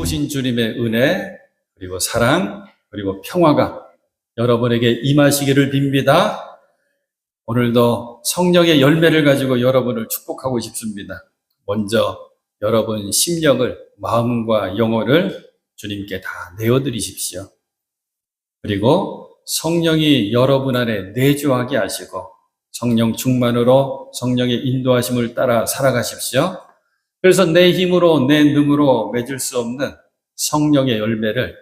오신 주님의 은혜, 그리고 사랑, 그리고 평화가 여러분에게 임하시기를 빕니다. 오늘도 성령의 열매를 가지고 여러분을 축복하고 싶습니다. 먼저 여러분 심령을, 마음과 영혼을 주님께 다 내어드리십시오. 그리고 성령이 여러분 안에 내주하게 하시고 성령 충만으로 성령의 인도하심을 따라 살아가십시오. 그래서 내 힘으로, 내 능으로 맺을 수 없는 성령의 열매를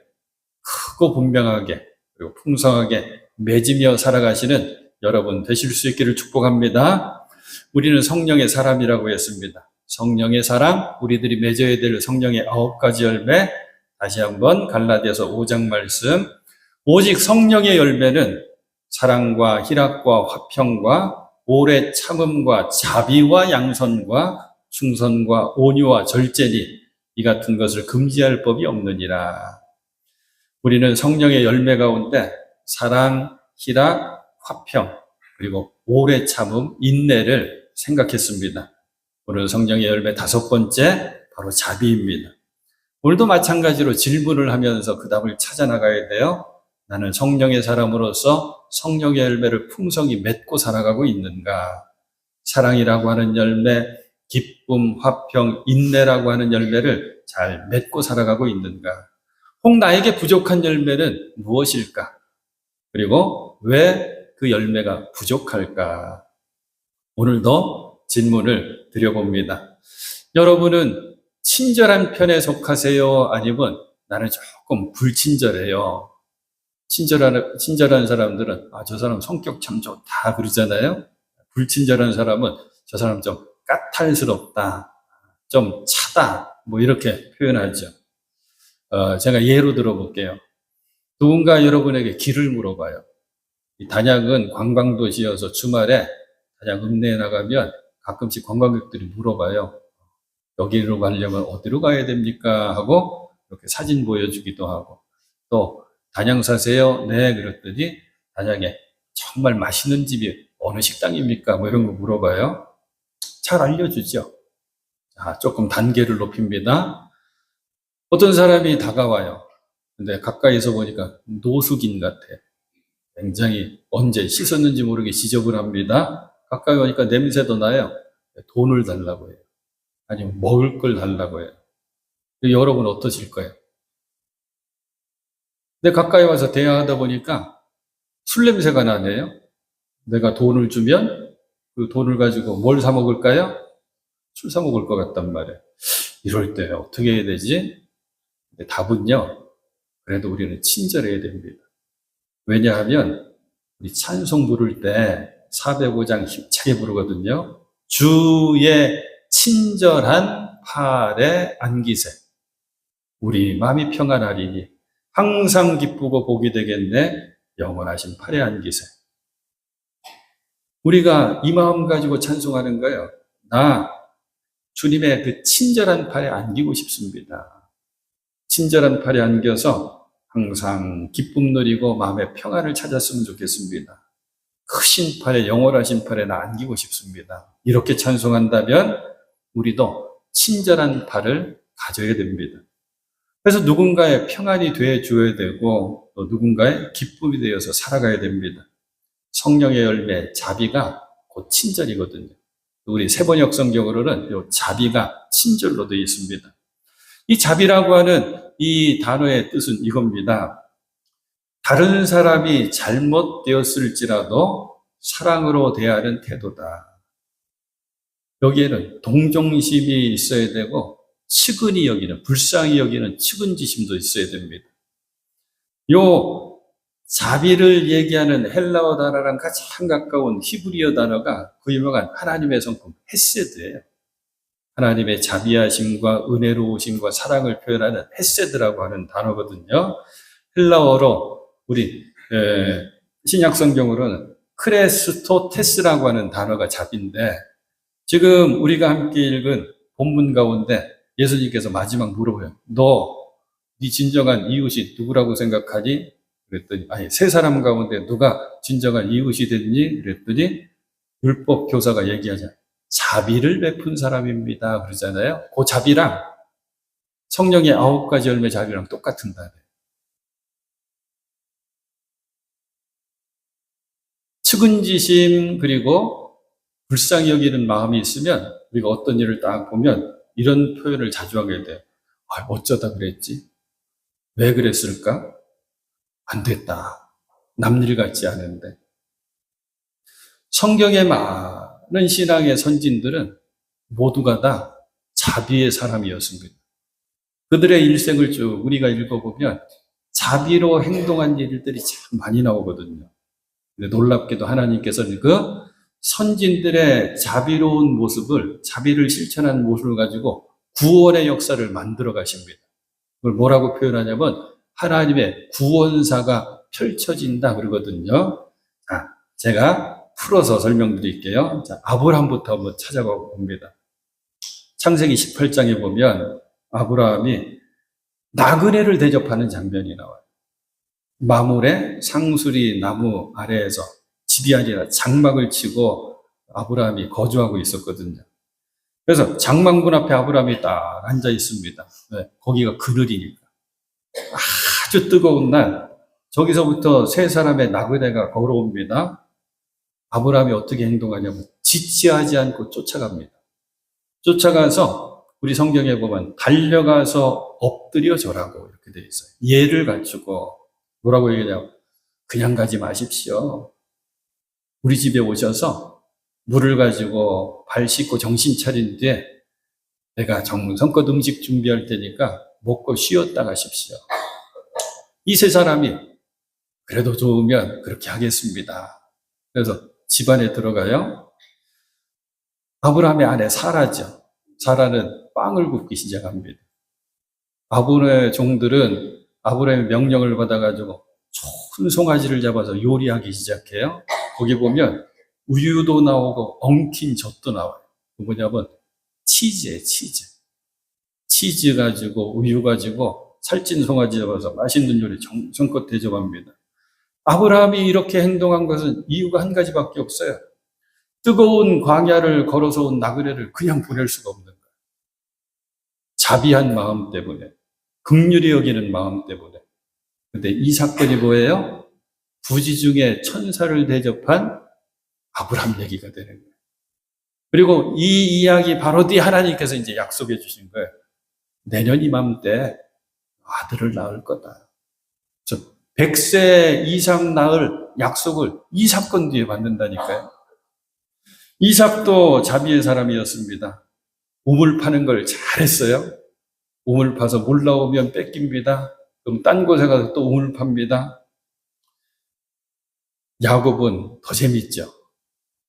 크고 분명하게 그리고 풍성하게 맺으며 살아가시는 여러분 되실 수 있기를 축복합니다. 우리는 성령의 사람이라고 했습니다. 성령의 사람, 우리들이 맺어야 될 성령의 9가지 열매, 다시 한번 갈라디아서 5장 말씀. 오직 성령의 열매는 사랑과 희락과 화평과 오래 참음과 자비와 양선과 충성과 온유와 절제니 이 같은 것을 금지할 법이 없느니라. 우리는 성령의 열매 가운데 사랑, 희락, 화평, 그리고 오래 참음, 인내를 생각했습니다. 오늘 성령의 열매 5번째, 바로 자비입니다. 오늘도 마찬가지로 질문을 하면서 그 답을 찾아나가야 돼요. 나는 성령의 사람으로서 성령의 열매를 풍성히 맺고 살아가고 있는가? 사랑이라고 하는 열매, 기쁨, 화평, 인내라고 하는 열매를 잘 맺고 살아가고 있는가? 혹 나에게 부족한 열매는 무엇일까? 그리고 왜 그 열매가 부족할까? 오늘도 질문을 드려봅니다. 여러분은 친절한 편에 속하세요? 아니면 나는 조금 불친절해요? 친절한 사람들은 저 사람 성격 참 좋다 그러잖아요. 불친절한 사람은 저 사람 좀 까탈스럽다, 좀 차다, 뭐 이렇게 표현하죠. 제가 예로 들어볼게요. 누군가 여러분에게 길을 물어봐요. 이 단양은 관광도시여서 주말에 단양 읍내에 나가면 가끔씩 관광객들이 물어봐요. 여기로 가려면 어디로 가야 됩니까? 하고 이렇게 사진 보여주기도 하고, 또 단양 사세요? 네, 그랬더니 단양에 정말 맛있는 집이 어느 식당입니까? 뭐 이런 거 물어봐요. 잘 알려주죠. 조금 단계를 높입니다. 어떤 사람이 다가와요. 근데 가까이서 보니까 노숙인 같아요. 굉장히 언제 씻었는지 모르게 지저분합니다. 가까이 오니까 냄새도 나요. 돈을 달라고 해요. 아니면 먹을 걸 달라고 해요. 여러분 어떠실 거예요? 근데 가까이 와서 대화하다 보니까 술 냄새가 나네요. 내가 돈을 주면 그 돈을 가지고 뭘 사 먹을까요? 술 사 먹을 것 같단 말이에요. 이럴 때 어떻게 해야 되지? 근데 답은요, 그래도 우리는 친절해야 됩니다. 왜냐하면 우리 찬송 부를 때 405장 힘차게 부르거든요. 주의 친절한 팔에 안기세. 우리 마음이 평안하리니 항상 기쁘고 복이 되겠네. 영원하신 팔에 안기세. 우리가 이 마음 가지고 찬송하는 거예요. 나 주님의 그 친절한 팔에 안기고 싶습니다. 친절한 팔에 안겨서 항상 기쁨 누리고 마음의 평안을 찾았으면 좋겠습니다. 크신 팔에, 영원하신 팔에 나 안기고 싶습니다. 이렇게 찬송한다면 우리도 친절한 팔을 가져야 됩니다. 그래서 누군가의 평안이 되어 줘야 되고 또 누군가의 기쁨이 되어서 살아가야 됩니다. 성령의 열매, 자비가 곧 친절이거든요. 우리 세번역 성경으로는 이 자비가 친절로 되어 있습니다. 이 자비라고 하는 이 단어의 뜻은 이겁니다. 다른 사람이 잘못되었을지라도 사랑으로 대하는 태도다. 여기에는 동정심이 있어야 되고 측은히 여기는, 불쌍히 여기는 측은지심도 있어야 됩니다. 요 자비를 얘기하는 헬라어 단어랑 가장 가까운 히브리어 단어가 그 유명한 하나님의 성품 헤세드예요. 하나님의 자비하심과 은혜로우심과 사랑을 표현하는 헤세드라고 하는 단어거든요. 헬라어로 우리 신약 성경으로는 크레스토테스라고 하는 단어가 자비인데, 지금 우리가 함께 읽은 본문 가운데 예수님께서 마지막 물어봐요. 네 진정한 이웃이 누구라고 생각하니? 그랬더니 세 사람 가운데 누가 진정한 이웃이 됐니? 그랬더니 율법 교사가 얘기하자. 자비를 베푼 사람입니다. 그러잖아요. 그 자비랑 성령의 9가지 열매 자비랑 똑같은다. 측은지심 그리고 불쌍히 여기는 마음이 있으면 우리가 어떤 일을 딱 보면 이런 표현을 자주 하게 돼요. 어쩌다 그랬지? 왜 그랬을까? 안 됐다. 남일 같지 않은데. 성경에 많은 신앙의 선진들은 모두가 다 자비의 사람이었습니다. 그들의 일생을 쭉 우리가 읽어보면 자비로 행동한 일들이 참 많이 나오거든요. 근데 놀랍게도 하나님께서는 그 선진들의 자비로운 모습을, 자비를 실천한 모습을 가지고 구원의 역사를 만들어 가십니다. 그걸 뭐라고 표현하냐면 하나님의 구원사가 펼쳐진다 그러거든요. 자, 제가 풀어서 설명드릴게요. 자, 아브라함부터 한번 찾아가 봅니다. 창세기 18장에 보면 아브라함이 나그네를 대접하는 장면이 나와요. 마물의 상수리 나무 아래에서 집이 아니라 장막을 치고 아브라함이 거주하고 있었거든요. 그래서 장막문 앞에 아브라함이 딱 앉아 있습니다. 네, 거기가 그늘이니까. 아주 뜨거운 날, 저기서부터 세 사람의 나그네가 걸어옵니다. 아브라함이 어떻게 행동하냐면 지체하지 않고 쫓아갑니다. 쫓아가서 우리 성경에 보면 달려가서 엎드려 절하고 이렇게 돼 있어요. 예를 갖추고 뭐라고 얘기하냐면 그냥 가지 마십시오. 우리 집에 오셔서 물을 가지고 발 씻고 정신 차린 뒤에 내가 정성껏 음식 준비할 테니까 먹고 쉬었다 가십시오. 이 세 사람이 그래도 좋으면 그렇게 하겠습니다. 그래서 집안에 들어가요. 아브라함의 아내 사라죠. 사라는 빵을 굽기 시작합니다. 아브라함의 종들은 아브라함의 명령을 받아가지고 좋은 송아지를 잡아서 요리하기 시작해요. 거기 보면 우유도 나오고 엉킨 젖도 나와요. 그 뭐냐면 치즈예요, 치즈. 치즈 가지고 우유 가지고 살찐 송아지 잡아서 맛있는 요리 정성껏 대접합니다. 아브라함이 이렇게 행동한 것은 이유가 한 가지밖에 없어요. 뜨거운 광야를 걸어서 온 나그네를 그냥 보낼 수가 없는 거예요. 자비한 마음 때문에, 긍휼히 여기는 마음 때문에. 근데 이 사건이 뭐예요? 부지 중에 천사를 대접한 아브라함 얘기가 되는 거예요. 그리고 이 이야기 바로 뒤에 하나님께서 이제 약속해 주신 거예요. 내년 이맘때 아들을 낳을 거다. 100세 이상 낳을 약속을 이 사건 뒤에 받는다니까요. 이삭도 자비의 사람이었습니다. 우물 파는 걸 잘했어요. 우물 파서 물 나오면 뺏깁니다. 그럼 딴 곳에 가서 또 우물 팝니다. 야곱은 더 재밌죠.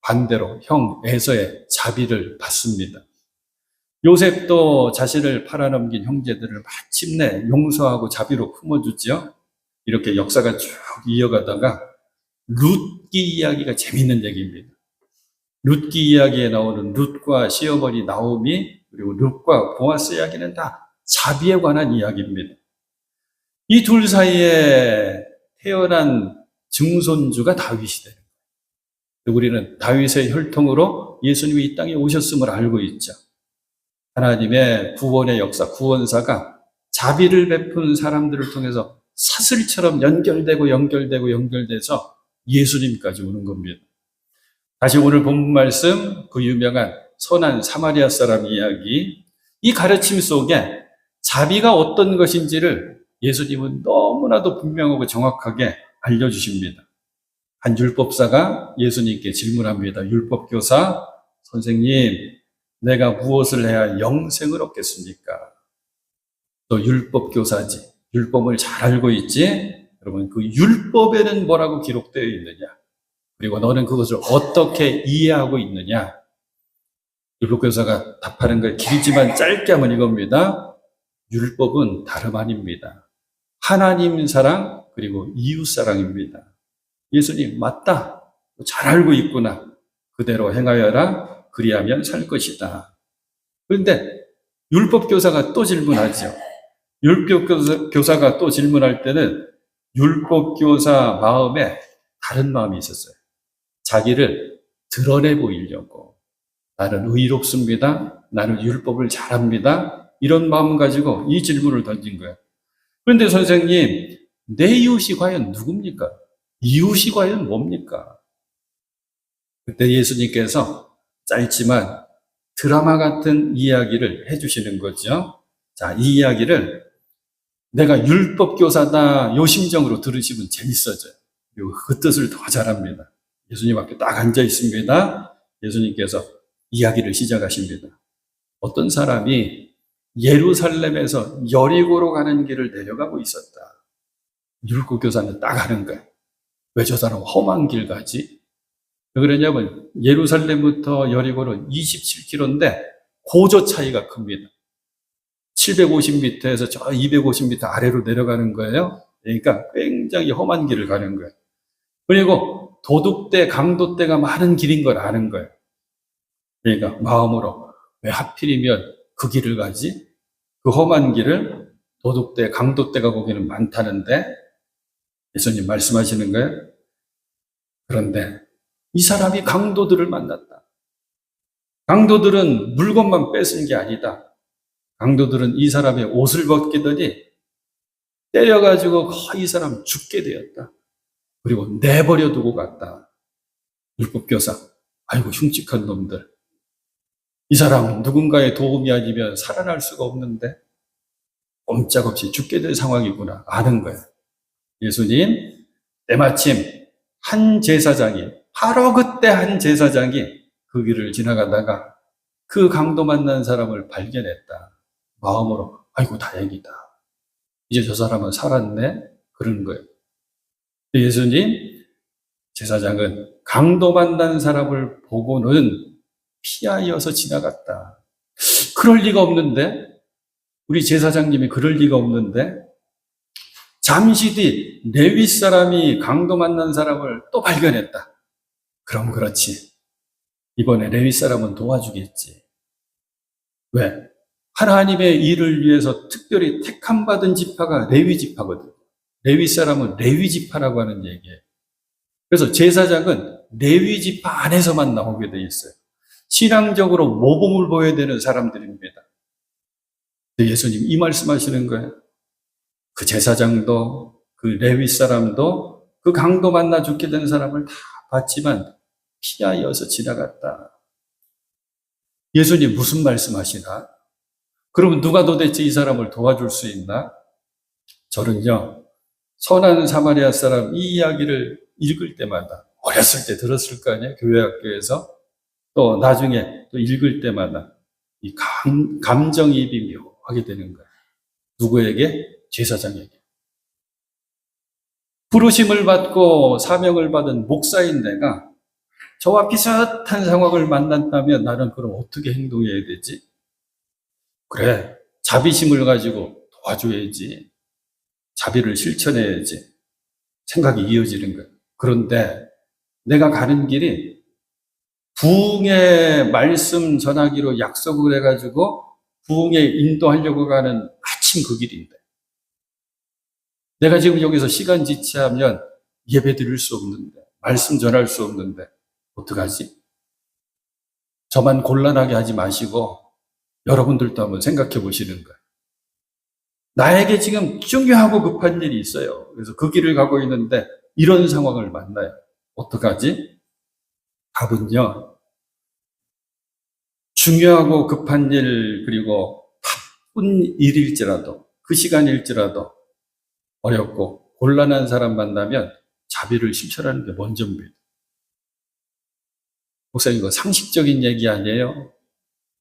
반대로 형 에서의 자비를 받습니다. 요셉도 자신을 팔아넘긴 형제들을 마침내 용서하고 자비로 품어주죠. 이렇게 역사가 쭉 이어가다가 룻기 이야기가 재밌는 얘기입니다. 룻기 이야기에 나오는 룻과 시어머니 나오미 그리고 룻과 보아스 이야기는 다 자비에 관한 이야기입니다. 이 둘 사이에 태어난 증손주가 다윗이 되는 거예요. 우리는 다윗의 혈통으로 예수님이 이 땅에 오셨음을 알고 있죠. 하나님의 구원의 역사, 구원사가 자비를 베푼 사람들을 통해서 사슬처럼 연결돼서 예수님까지 오는 겁니다. 다시 오늘 본문 말씀, 그 유명한 선한 사마리아 사람 이야기, 이 가르침 속에 자비가 어떤 것인지를 예수님은 너무나도 분명하고 정확하게 알려주십니다. 한 율법사가 예수님께 질문합니다. 율법교사, 선생님, 내가 무엇을 해야 영생을 얻겠습니까? 또 율법교사지, 율법을 잘 알고 있지? 여러분, 그 율법에는 뭐라고 기록되어 있느냐? 그리고 너는 그것을 어떻게 이해하고 있느냐? 율법교사가 답하는 걸 길지만 짧게 하면 이겁니다. 율법은 다름 아닙니다. 하나님 사랑 그리고 이웃 사랑입니다. 예수님 맞다. 잘 알고 있구나. 그대로 행하여라. 그리하면 살 것이다. 그런데 율법교사가 또 질문하죠. 율법교사가 또 질문할 때는 율법교사 마음에 다른 마음이 있었어요. 자기를 드러내 보이려고. 나는 의롭습니다. 나는 율법을 잘합니다. 이런 마음 가지고 이 질문을 던진 거예요. 그런데 선생님, 내 이웃이 과연 누굽니까? 이웃이 과연 뭡니까? 그때 예수님께서 짧지만 드라마 같은 이야기를 해주시는 거죠. 자, 이 이야기를 내가 율법교사다 요 심정으로 들으시면 재밌어져요. 그리고 그 뜻을 더 잘합니다. 예수님 앞에 딱 앉아 있습니다. 예수님께서 이야기를 시작하십니다. 어떤 사람이 예루살렘에서 여리고로 가는 길을 내려가고 있었다. 율법교사는 딱 하는 거예요. 왜 저 사람 험한 길 가지? 왜 그러냐면 예루살렘부터 여리고는 27km인데 고저 차이가 큽니다. 750m에서 저 250m 아래로 내려가는 거예요. 그러니까 굉장히 험한 길을 가는 거예요. 그리고 도둑대, 강도대가 많은 길인 걸 아는 거예요. 그러니까 마음으로 왜 하필이면 그 길을 가지? 그 험한 길을 도둑대, 강도대가 거기는 많다는데 예수님 말씀하시는 거예요. 그런데 이 사람이 강도들을 만났다. 강도들은 물건만 뺏은 게 아니다. 강도들은 이 사람의 옷을 벗기더니 때려가지고 거의 이 사람 죽게 되었다. 그리고 내버려 두고 갔다. 율법교사, 아이고 흉측한 놈들. 이 사람 누군가의 도움이 아니면 살아날 수가 없는데 꼼짝없이 죽게 될 상황이구나 아는 거예요. 예수님, 때마침 한 제사장이, 바로 그때 한 제사장이 그 길을 지나가다가 그 강도 만난 사람을 발견했다. 마음으로 아이고 다행이다. 이제 저 사람은 살았네. 그러는 거예요. 예수님, 제사장은 강도 만난 사람을 보고는 피하여서 지나갔다. 그럴 리가 없는데, 우리 제사장님이 그럴 리가 없는데, 잠시 뒤 레위 사람이 강도 만난 사람을 또 발견했다. 그럼 그렇지. 이번에 레위 사람은 도와주겠지. 왜? 하나님의 일을 위해서 특별히 택함받은 지파가 레위 지파거든. 레위 사람은 레위 지파라고 하는 얘기예요. 그래서 제사장은 레위 지파 안에서만 나오게 돼 있어요. 신앙적으로 모범을 보여야 되는 사람들입니다. 예수님 이 말씀하시는 거예요. 그 제사장도 그 레위 사람도 그 강도 만나 죽게 된 사람을 다 봤지만 피하여서 지나갔다. 예수님 무슨 말씀하시나? 그러면 누가 도대체 이 사람을 도와줄 수 있나? 저는요, 선한 사마리아 사람 이 이야기를 읽을 때마다, 어렸을 때 들었을 거 아니에요? 교회 학교에서. 또 나중에 또 읽을 때마다 이 감정이입이 묘하게 되는 거예요. 누구에게? 제사장에게. 부르심을 받고 사명을 받은 목사인 내가 저와 비슷한 상황을 만났다면 나는 그럼 어떻게 행동해야 되지? 그래, 자비심을 가지고 도와줘야지. 자비를 실천해야지. 생각이 이어지는 거예요. 그런데 내가 가는 길이 부흥의 말씀 전하기로 약속을 해가지고 부흥에 인도하려고 가는 마침 그 길인데 내가 지금 여기서 시간 지체하면 예배 드릴 수 없는데 말씀 전할 수 없는데 어떡하지? 저만 곤란하게 하지 마시고 여러분들도 한번 생각해 보시는 거예요. 나에게 지금 중요하고 급한 일이 있어요. 그래서 그 길을 가고 있는데 이런 상황을 만나요. 어떡하지? 답은요. 중요하고 급한 일 그리고 바쁜 일일지라도 그 시간일지라도 어렵고 곤란한 사람 만나면 자비를 실천하는 게 먼저입니다. 목사님 이거 상식적인 얘기 아니에요?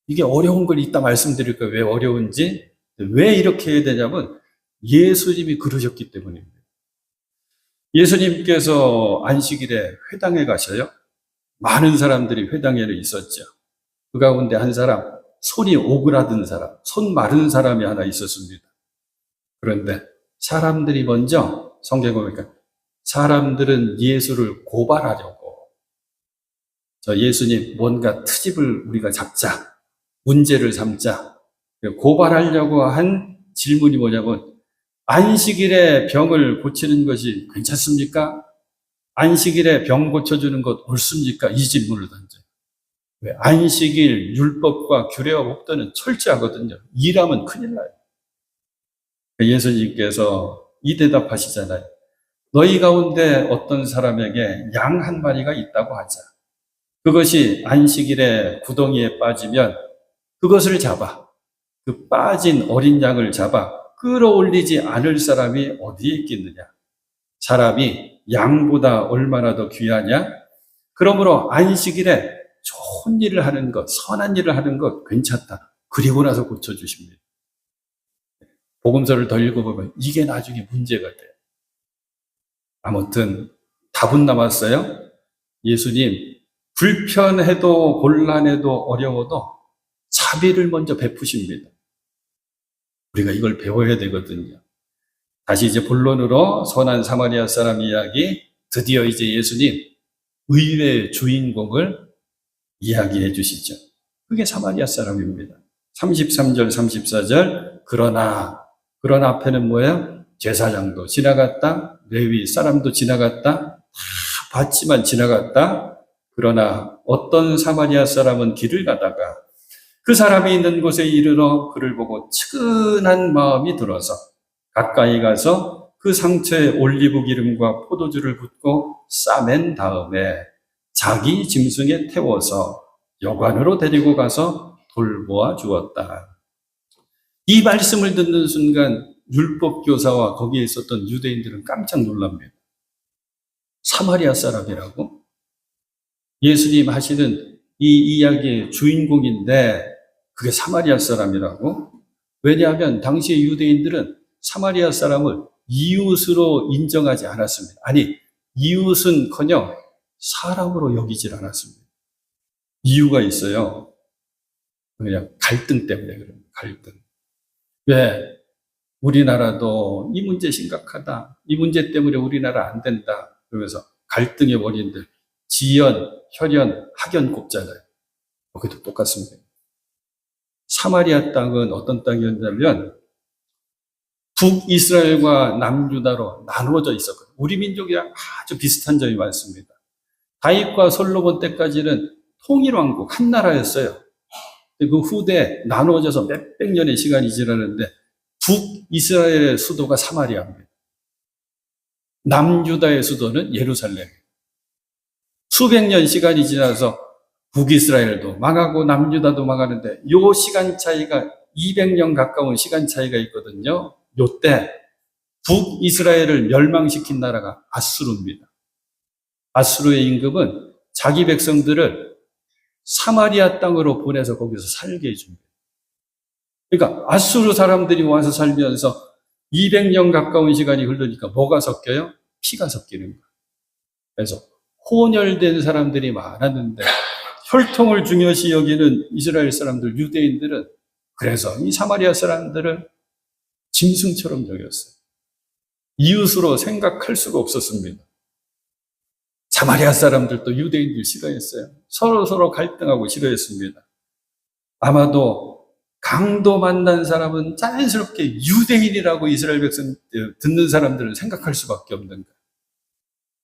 이게 어려운 걸 이따 말씀드릴 거예요. 왜 어려운지. 왜 이렇게 해야 되냐면 예수님이 그러셨기 때문입니다. 예수님께서 안식일에 회당에 가셔요. 많은 사람들이 회당에 있었죠. 그 가운데 한 사람, 손이 오그라든 사람, 손 마른 사람이 하나 있었습니다. 그런데 사람들이 먼저 성경에 보니까 사람들은 예수를 고발하려고 저 예수님 뭔가 트집을 우리가 잡자, 문제를 삼자, 고발하려고 한 질문이 뭐냐면 안식일에 병을 고치는 것이 괜찮습니까? 안식일에 병 고쳐주는 것 옳습니까? 이 질문을 던져요. 왜? 안식일, 율법과 규례와 법도는 철저하거든요. 일하면 큰일 나요. 예수님께서 이 대답하시잖아요. 너희 가운데 어떤 사람에게 양 한 마리가 있다고 하자. 그것이 안식일에 구덩이에 빠지면 그것을 잡아. 그 빠진 어린 양을 잡아 끌어올리지 않을 사람이 어디에 있겠느냐. 사람이 양보다 얼마나 더 귀하냐? 그러므로 안식일에 좋은 일을 하는 것, 선한 일을 하는 것 괜찮다. 그리고 나서 고쳐주십니다. 복음서를 더 읽어보면 이게 나중에 문제가 돼요. 아무튼 답은 남았어요. 예수님, 불편해도 곤란해도 어려워도 자비를 먼저 베푸십니다. 우리가 이걸 배워야 되거든요. 다시 이제 본론으로 선한 사마리아 사람 이야기, 드디어 이제 예수님 의외의 주인공을 이야기해 주시죠. 그게 사마리아 사람입니다. 33절, 34절, 그러나 앞에는 뭐예요? 제사장도 지나갔다, 레위 사람도 지나갔다, 다 봤지만 지나갔다. 그러나 어떤 사마리아 사람은 길을 가다가 그 사람이 있는 곳에 이르러 그를 보고 측은한 마음이 들어서 가까이 가서 그 상처에 올리브 기름과 포도주를 붓고 싸맨 다음에 자기 짐승에 태워서 여관으로 데리고 가서 돌보아 주었다. 이 말씀을 듣는 순간 율법 교사와 거기에 있었던 유대인들은 깜짝 놀랍니다. 사마리아 사람이라고? 예수님 하시는 이 이야기의 주인공인데 그게 사마리아 사람이라고? 왜냐하면 당시의 유대인들은 사마리아 사람을 이웃으로 인정하지 않았습니다. 아니, 이웃은커녕 사람으로 여기질 않았습니다. 이유가 있어요. 그냥 갈등 때문에 그런 갈등. 왜? 우리나라도 이 문제 심각하다. 이 문제 때문에 우리나라 안 된다. 그러면서 갈등의 원인들, 지연, 혈연, 학연 꼽잖아요. 거기도 똑같습니다. 사마리아 땅은 어떤 땅이었냐면 북이스라엘과 남유다로 나누어져 있었거든요. 우리 민족이랑 아주 비슷한 점이 많습니다. 다윗과 솔로몬 때까지는 통일왕국, 한 나라였어요. 그 후대에 나누어져서 몇백 년의 시간이 지나는데 북이스라엘의 수도가 사마리아입니다. 남유다의 수도는 예루살렘. 수백 년 시간이 지나서 북이스라엘도 망하고 남유다도 망하는데 요 시간 차이가 200년 가까운 시간 차이가 있거든요. 요때 북이스라엘을 멸망시킨 나라가 아수르입니다. 아수르의 임금은 자기 백성들을 사마리아 땅으로 보내서 거기서 살게 해줍니다. 그러니까 아수르 사람들이 와서 살면서 200년 가까운 시간이 흐르니까 뭐가 섞여요? 피가 섞이는 거예요. 그래서 혼혈된 사람들이 많았는데 혈통을 중요시 여기는 이스라엘 사람들, 유대인들은 그래서 이 사마리아 사람들을 짐승처럼 여겼어요. 이웃으로 생각할 수가 없었습니다. 사마리아 사람들도 유대인들 싫어했어요. 서로 갈등하고 싫어했습니다. 아마도 강도 만난 사람은 자연스럽게 유대인이라고 이스라엘 백성 듣는 사람들은 생각할 수밖에 없는 거예요.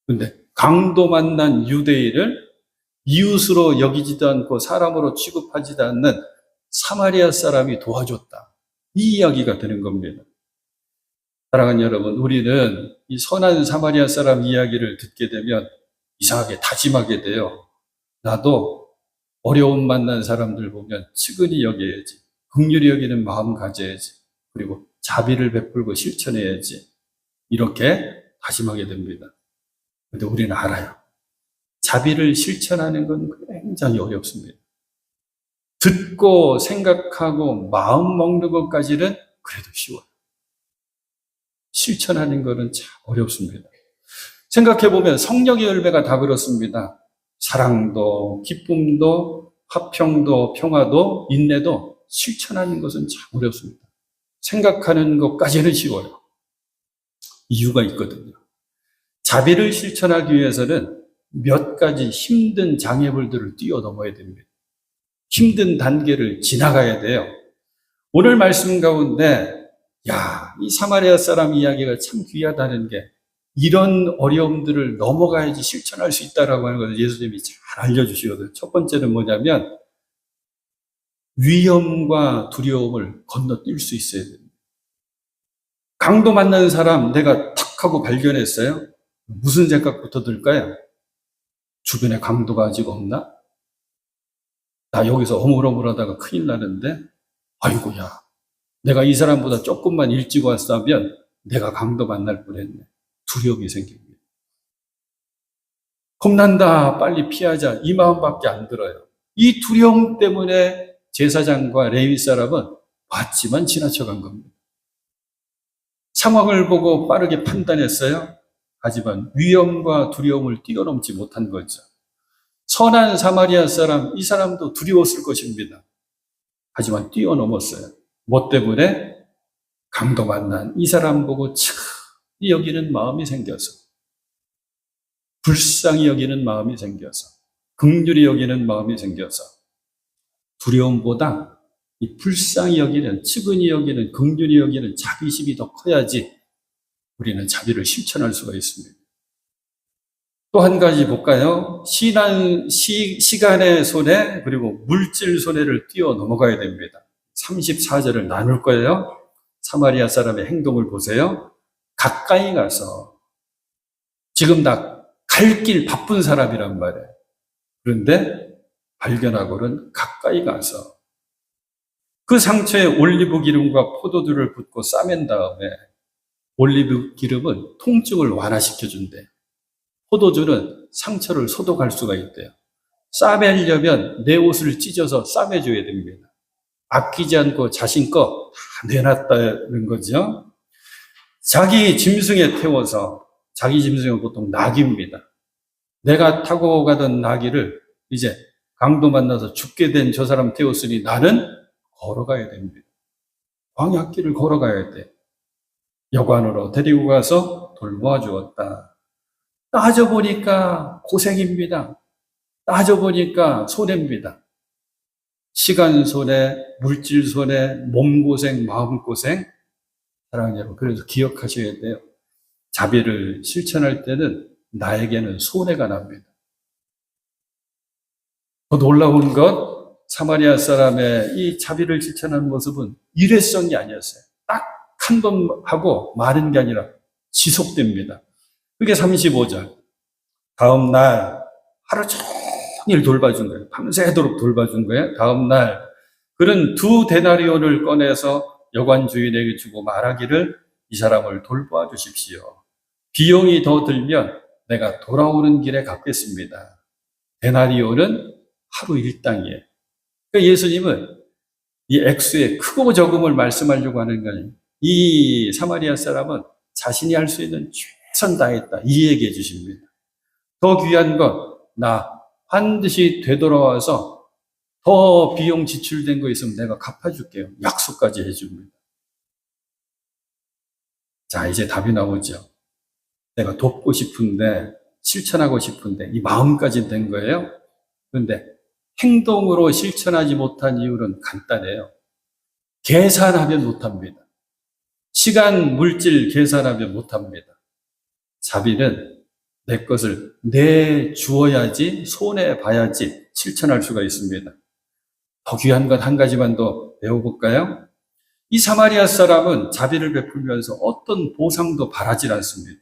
그런데 강도 만난 유대인을 이웃으로 여기지도 않고 사람으로 취급하지도 않는 사마리아 사람이 도와줬다. 이 이야기가 되는 겁니다. 사랑하는 여러분, 우리는 이 선한 사마리아 사람 이야기를 듣게 되면 이상하게 다짐하게 돼요. 나도 어려움 만난 사람들 보면 측은히 여겨야지. 긍휼히 여기는 마음 가져야지. 그리고 자비를 베풀고 실천해야지. 이렇게 다짐하게 됩니다. 그런데 우리는 알아요. 자비를 실천하는 건 굉장히 어렵습니다. 듣고 생각하고 마음 먹는 것까지는 그래도 쉬워요. 실천하는 것은 참 어렵습니다. 생각해보면 성령의 열매가 다 그렇습니다. 사랑도, 기쁨도, 화평도, 평화도, 인내도 실천하는 것은 참 어렵습니다. 생각하는 것까지는 쉬워요. 이유가 있거든요. 자비를 실천하기 위해서는 몇 가지 힘든 장애물들을 뛰어넘어야 됩니다. 힘든 단계를 지나가야 돼요. 오늘 말씀 가운데 이 사마리아 사람 이야기가 참 귀하다는 게 이런 어려움들을 넘어가야지 실천할 수 있다라고 하는 것을 예수님이 잘 알려주시거든요. 첫 번째는 뭐냐면 위험과 두려움을 건너뛸 수 있어야 됩니다. 강도 만나는 사람 내가 탁 하고 발견했어요. 무슨 생각부터 들까요? 주변에 강도가 아직 없나? 나 여기서 어물어물하다가 큰일 나는데 아이고야, 내가 이 사람보다 조금만 일찍 왔다면 내가 강도 만날 뻔했네. 두려움이 생깁니다. 겁난다, 빨리 피하자, 이 마음밖에 안 들어요. 이 두려움 때문에 제사장과 레위 사람은 봤지만 지나쳐간 겁니다. 상황을 보고 빠르게 판단했어요. 하지만 위험과 두려움을 뛰어넘지 못한 거죠. 선한 사마리아 사람, 이 사람도 두려웠을 것입니다. 하지만 뛰어넘었어요. 뭐 때문에? 강도 만난 이 사람 보고 참 여기는 마음이 생겨서, 불쌍히 여기는 마음이 생겨서, 긍휼히 여기는 마음이 생겨서, 두려움보다 이 불쌍히 여기는, 측은히 여기는, 긍휼히 여기는 자비심이 더 커야지 우리는 자비를 실천할 수가 있습니다. 또 한 가지 볼까요? 시간의 손해, 그리고 물질 손해를 뛰어 넘어가야 됩니다. 34절을 나눌 거예요. 사마리아 사람의 행동을 보세요. 가까이 가서, 지금 다 갈 길 바쁜 사람이란 말이에요. 그런데 발견하고는 가까이 가서 그 상처에 올리브 기름과 포도주를 붓고 싸맨 다음에, 올리브 기름은 통증을 완화시켜준대. 포도주는 상처를 소독할 수가 있대요. 싸매려면 내 옷을 찢어서 싸매줘야 됩니다. 아끼지 않고 자신 거 다 내놨다는 거죠. 자기 짐승에 태워서, 자기 짐승은 보통 나귀입니다. 내가 타고 가던 나귀를 이제 강도 만나서 죽게 된 저 사람 태웠으니 나는 걸어가야 됩니다. 광야길을 걸어가야 돼. 여관으로 데리고 가서 돌보아 주었다. 따져보니까 고생입니다. 따져보니까 손해입니다. 시간 손해, 물질 손해, 몸고생, 마음고생. 사랑하는 여러분, 그래서 기억하셔야 돼요. 자비를 실천할 때는 나에게는 손해가 납니다. 더 놀라운 것, 사마리아 사람의 이 자비를 실천하는 모습은 일회성이 아니었어요. 딱 한 번 하고 마는 게 아니라 지속됩니다. 그게 35절. 다음 날 하루 종일 돌봐준 거예요. 밤새도록 돌봐준 거예요. 다음 날 그는 2데나리온을 꺼내서 여관 주인에게 주고 말하기를, 이 사람을 돌봐 주십시오. 비용이 더 들면 내가 돌아오는 길에 갚겠습니다. 데나리온은 하루 일당이에요. 그러니까 예수님은 이 액수의 크고 적음을 말씀하려고 하는 거예요. 이 사마리아 사람은 자신이 할 수 있는 최선 다했다, 이 얘기해 주십니다. 더 귀한 건, 나 반드시 되돌아와서 더 비용 지출된 거 있으면 내가 갚아줄게요. 약속까지 해줍니다. 자, 이제 답이 나오죠. 내가 돕고 싶은데, 실천하고 싶은데 이 마음까지 된 거예요. 그런데 행동으로 실천하지 못한 이유는 간단해요. 계산하면 못합니다. 시간, 물질 계산하면 못합니다. 자비는 내 것을 내주어야지, 손해봐야지 실천할 수가 있습니다. 더 귀한 건 한 가지만 더 배워볼까요? 이 사마리아 사람은 자비를 베풀면서 어떤 보상도 바라지 않습니다.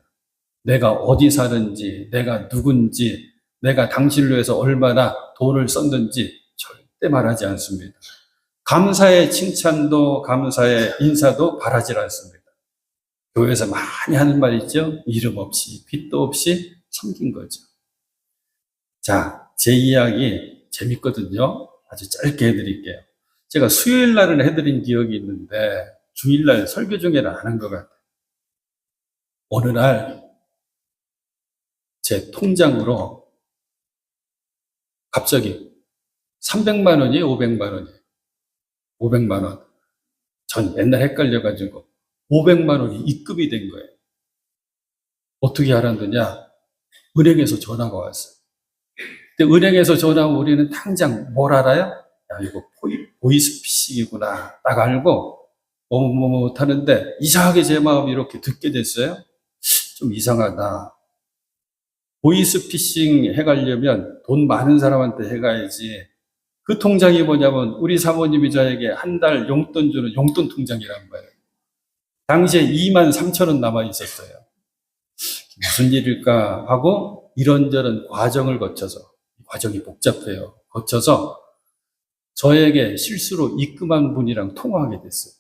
내가 어디 사는지, 내가 누군지, 내가 당신을 위해서 얼마나 돈을 썼는지 절대 말하지 않습니다. 감사의 칭찬도, 감사의 인사도 바라지 않습니다. 교회에서 많이 하는 말 있죠? 이름 없이, 빚도 없이 섬긴 거죠. 자, 제 이야기 재밌거든요. 아주 짧게 해드릴게요. 제가 수요일 날은 해드린 기억이 있는데 주일날 설교 중에는 안 한 것 같아요. 어느 날 제 통장으로 갑자기 300만 원이 500만 원이 500만 원. 전 맨날 헷갈려가지고 500만 원이 입금이 된 거예요. 어떻게 알았느냐? 은행에서 전화가 왔어요. 근데 은행에서 전화 오면 우리는 당장 뭘 알아요? 야, 이거 보이스피싱이구나. 딱 알고, 못하는데, 이상하게 제 마음이 이렇게 듣게 됐어요. 좀 이상하다. 보이스피싱 해가려면 돈 많은 사람한테 해가야지. 그 통장이 뭐냐면 우리 사모님이 저에게 한 달 용돈 주는 용돈 통장이란 말이에요. 당시에 23,000원 남아 있었어요. 무슨 일일까 하고 이런저런 과정을 거쳐서, 과정이 복잡해요. 거쳐서 저에게 실수로 입금한 분이랑 통화하게 됐어요.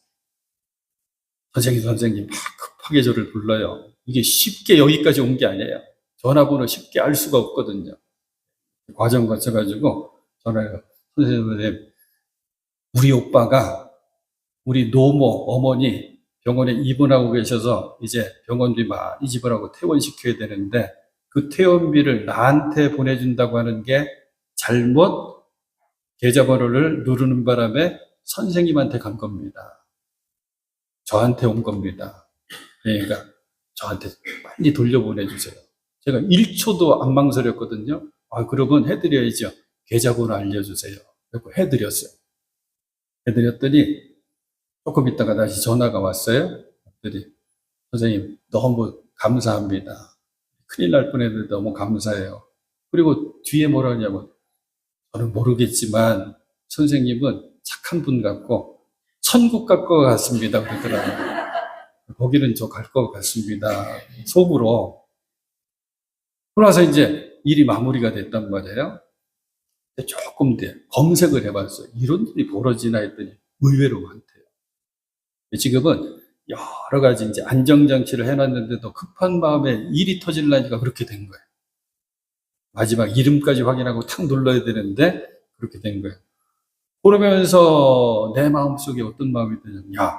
선생님 막 급하게 저를 불러요. 이게 쉽게 여기까지 온 게 아니에요. 전화번호 쉽게 알 수가 없거든요. 과정 거쳐가지고 전화해요. 선생님, 우리 오빠가 우리 노모 어머니 병원에 입원하고 계셔서 이제 병원비 많이 지불하고 퇴원시켜야 되는데 그 퇴원비를 나한테 보내준다고 하는 게 잘못 계좌번호를 누르는 바람에 선생님한테 간 겁니다. 저한테 온 겁니다. 그러니까 저한테 빨리 돌려보내주세요. 제가 1초도 안 망설였거든요. 그러면 해드려야죠. 계좌번호 알려주세요. 그래서 해드렸어요. 해드렸더니 조금 있다가 다시 전화가 왔어요. 그랬더니 선생님 너무 감사합니다. 큰일 날 뻔했는데 너무 감사해요. 그리고 뒤에 뭐라 하냐면 저는 모르겠지만 선생님은 착한 분 같고 천국 갈 것 같습니다. 그러더라고요. 거기는 저 갈 것 같습니다. 속으로. 그러나서 이제 일이 마무리가 됐단 말이에요. 조금 뒤에 검색을 해봤어요. 이런 일이 벌어지나 했더니 의외로 많대요. 지금은 여러 가지 이제 안정장치를 해놨는데도 급한 마음에 일이 터질라니까 그렇게 된 거예요. 마지막 이름까지 확인하고 탁 눌러야 되는데 그렇게 된 거예요. 그러면서 내 마음속에 어떤 마음이 드냐면, 야,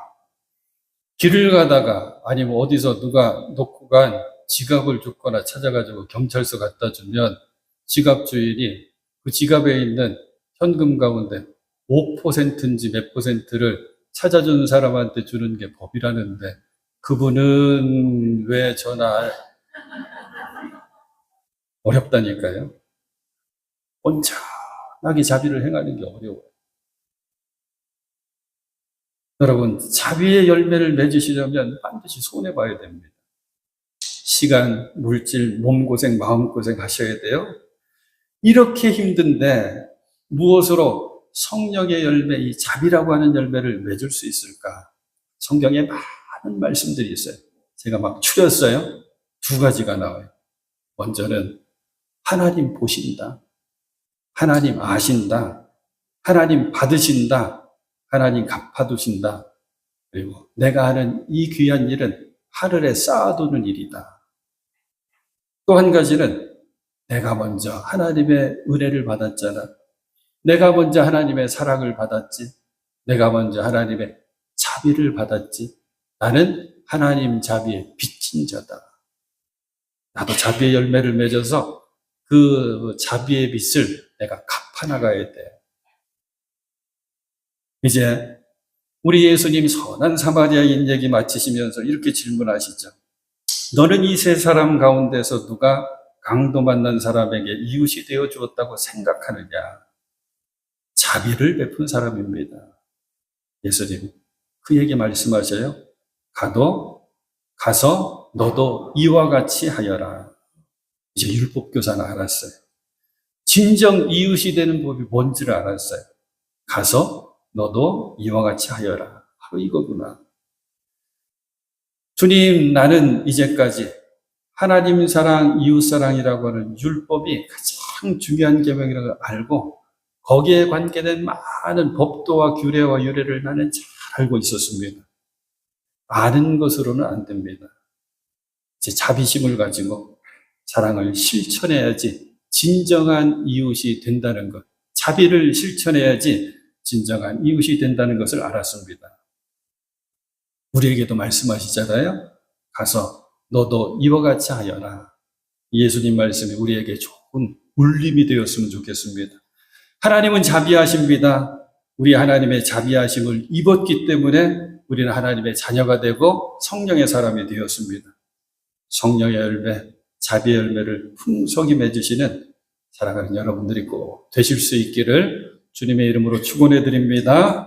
길을 가다가 아니면 어디서 누가 놓고 간 지갑을 줬거나 찾아가지고 경찰서 갖다 주면 지갑 주인이 그 지갑에 있는 현금 가운데 5%인지 몇 %를 찾아준 사람한테 주는 게 법이라는데 그분은 왜 전화 어렵다니까요. 온전하게 자비를 행하는 게 어려워요. 여러분, 자비의 열매를 맺으시려면 반드시 손해봐야 됩니다. 시간, 물질, 몸고생, 마음고생 하셔야 돼요. 이렇게 힘든데 무엇으로 성령의 열매, 이 자비라고 하는 열매를 맺을 수 있을까? 성경에 많은 말씀들이 있어요. 제가 막 추렸어요. 2가지가 나와요. 먼저는 하나님 보신다. 하나님 아신다. 하나님 받으신다. 하나님 갚아두신다. 그리고 내가 하는 이 귀한 일은 하늘에 쌓아두는 일이다. 또 한 가지는 내가 먼저 하나님의 은혜를 받았잖아. 내가 먼저 하나님의 사랑을 받았지. 내가 먼저 하나님의 자비를 받았지. 나는 하나님 자비의 빚진 자다. 나도 자비의 열매를 맺어서 그 자비의 빚을 내가 갚아나가야 돼. 이제 우리 예수님 선한 사마리아인 얘기 마치시면서 이렇게 질문하시죠. 너는 이 세 사람 가운데서 누가 강도 만난 사람에게 이웃이 되어 주었다고 생각하느냐? 자비를 베푼 사람입니다. 예수님 그 얘기 말씀하셔요. 가서 너도 이와 같이 하여라. 이제 율법교사는 알았어요. 진정 이웃이 되는 법이 뭔지를 알았어요. 가서 너도 이와 같이 하여라. 바로 이거구나. 주님, 나는 이제까지 하나님 사랑, 이웃 사랑이라고 하는 율법이 가장 중요한 계명이라고 알고 거기에 관계된 많은 법도와 규례와 유래를 나는 잘 알고 있었습니다. 아는 것으로는 안 됩니다. 이제 자비심을 가지고 사랑을 실천해야지 진정한 이웃이 된다는 것, 자비를 실천해야지 진정한 이웃이 된다는 것을 알았습니다. 우리에게도 말씀하시잖아요. 가서 너도 이와 같이 하여라. 예수님 말씀이 우리에게 좋은 울림이 되었으면 좋겠습니다. 하나님은 자비하십니다. 우리 하나님의 자비하심을 입었기 때문에 우리는 하나님의 자녀가 되고 성령의 사람이 되었습니다. 성령의 열매, 자비의 열매를 풍성히 맺으시는 사랑하는 여러분들이 꼭 되실 수 있기를 주님의 이름으로 축원해 드립니다.